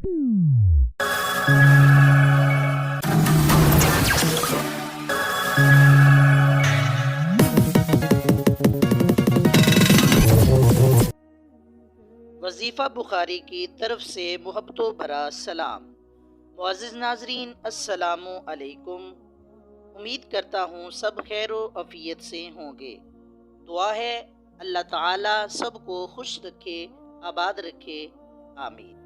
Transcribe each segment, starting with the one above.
وظیفہ بخاری کی طرف سے محبت و بھرا سلام۔ معزز ناظرین، السلام علیکم۔ امید کرتا ہوں سب خیر و عافیت سے ہوں گے۔ دعا ہے اللہ تعالی سب کو خوش رکھے، آباد رکھے، آمین۔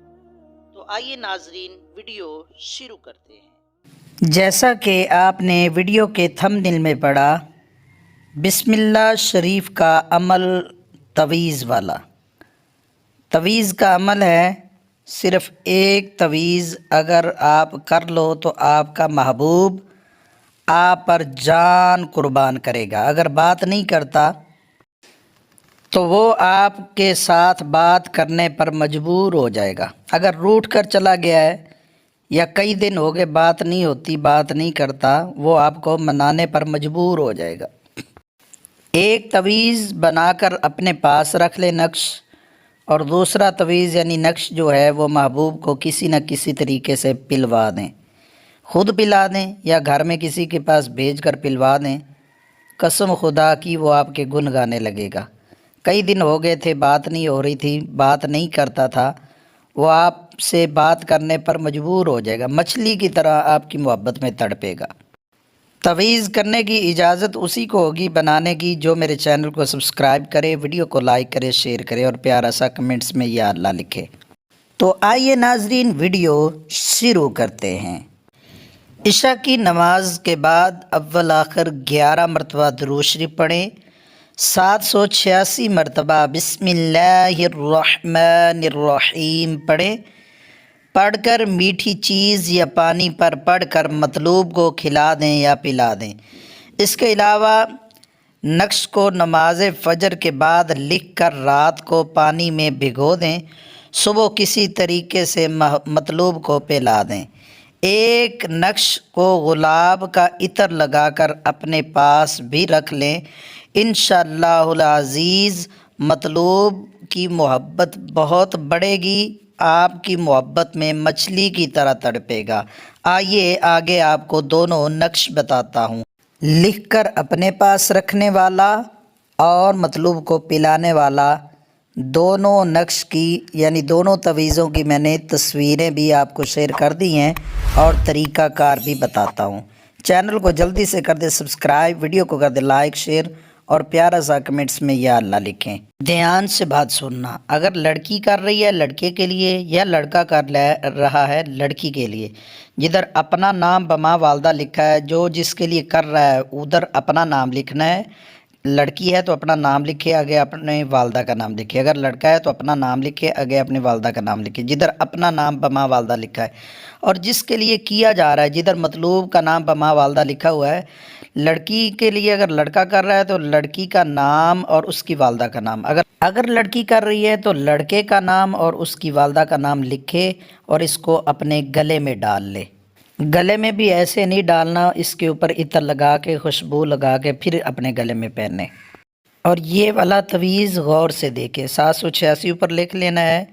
تو آئیے ناظرین، ویڈیو شروع کرتے ہیں۔ جیسا کہ آپ نے ویڈیو کے تھمبنیل میں پڑھا، بسم اللہ شریف کا عمل تویز والا۔ تویز کا عمل ہے، صرف ایک تویز اگر آپ کر لو تو آپ کا محبوب آپ پر جان قربان کرے گا۔ اگر بات نہیں کرتا تو وہ آپ کے ساتھ بات کرنے پر مجبور ہو جائے گا۔ اگر روٹھ کر چلا گیا ہے یا کئی دن ہو گئے بات نہیں ہوتی، بات نہیں کرتا، وہ آپ کو منانے پر مجبور ہو جائے گا۔ ایک تویز بنا کر اپنے پاس رکھ لے نقش، اور دوسرا تویز یعنی نقش جو ہے وہ محبوب کو کسی نہ کسی طریقے سے پلوا دیں، خود پلا دیں یا گھر میں کسی کے پاس بھیج کر پلوا دیں۔ قسم خدا کی وہ آپ کے گن گانے لگے گا۔ کئی دن ہو گئے تھے، بات نہیں ہو رہی تھی، بات نہیں کرتا تھا، وہ آپ سے بات کرنے پر مجبور ہو جائے گا، مچھلی کی طرح آپ کی محبت میں تڑپے گا۔ تویز کرنے کی اجازت اسی کو ہوگی بنانے کی جو میرے چینل کو سبسکرائب کرے، ویڈیو کو لائک کرے، شیئر کرے اور پیارا سا کمنٹس میں یا اللہ لکھے۔ تو آئیے ناظرین، ویڈیو شروع کرتے ہیں۔ عشاء کی نماز کے بعد اول آخر 11 مرتبہ درود شریف پڑھیں، 786 مرتبہ بسم اللہ الرحمن الرحیم پڑھیں۔ پڑھ کر میٹھی چیز یا پانی پر پڑھ کر مطلوب کو کھلا دیں یا پلا دیں۔ اس کے علاوہ نقش کو نماز فجر کے بعد لکھ کر رات کو پانی میں بھگو دیں، صبح کسی طریقے سے مطلوب کو پلا دیں۔ ایک نقش کو گلاب کا عطر لگا کر اپنے پاس بھی رکھ لیں، انشاءاللہ العزیز مطلوب کی محبت بہت بڑھے گی، آپ کی محبت میں مچھلی کی طرح تڑپے گا۔ آئیے آگے آپ کو دونوں نقش بتاتا ہوں۔ لکھ کر اپنے پاس رکھنے والا اور مطلوب کو پلانے والا، دونوں نقش کی یعنی دونوں تویزوں کی میں نے تصویریں بھی آپ کو شیئر کر دی ہیں اور طریقہ کار بھی بتاتا ہوں۔ چینل کو جلدی سے کر دے سبسکرائب، ویڈیو کو کر دے لائک، شیئر اور پیارا سا کمنٹس میں یا اللہ لکھیں۔ دھیان سے بات سننا، اگر لڑکی کر رہی ہے لڑکے کے لیے یا لڑکا کر رہا ہے لڑکی کے لیے، جدھر اپنا نام بما والدہ لکھا ہے، جو جس کے لیے کر رہا ہے ادھر اپنا نام لکھنا ہے۔ لڑکی ہے تو اپنا نام لکھے، آگے اپنے والدہ کا نام لکھے۔ اگر لڑکا ہے تو اپنا نام لکھے، آگے اپنے والدہ کا نام لکھے، جدھر اپنا نام بما والدہ لکھا ہے۔ اور جس کے لیے کیا جا رہا ہے جدھر مطلوب کا نام بما والدہ لکھا ہوا ہے، لڑکی کے لیے اگر لڑکا کر رہا ہے تو لڑکی کا نام اور اس کی والدہ کا نام، اگر لڑکی کر رہی ہے تو لڑکے کا نام اور اس کی والدہ کا نام لکھے اور اس کو اپنے گلے میں ڈال لے۔ گلے میں بھی ایسے نہیں ڈالنا، اس کے اوپر عطر لگا کے خوشبو لگا کے پھر اپنے گلے میں پہنے۔ اور یہ والا تویز غور سے دیکھیں، 786 اوپر لکھ لینا ہے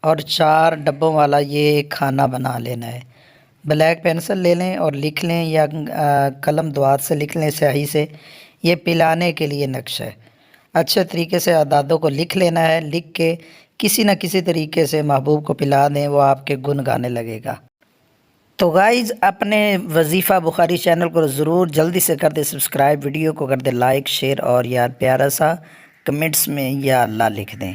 اور 4 ڈبوں والا یہ کھانا بنا لینا ہے۔ بلیک پینسل لے لیں اور لکھ لیں یا قلم دوات سے لکھ لیں سیاہی سے، یہ پلانے کے لیے نقش ہے۔ اچھے طریقے سے اعدادوں کو لکھ لینا ہے، لکھ کے کسی نہ کسی طریقے سے محبوب کو پلا دیں، وہ آپ کے گن گانے لگے گا۔ تو گائز اپنے وظیفہ بخاری چینل کو ضرور جلدی سے کر دے سبسکرائب، ویڈیو کو کر دے لائک، شیئر اور یار پیارا سا کمنٹس میں یا اللہ لکھ دیں۔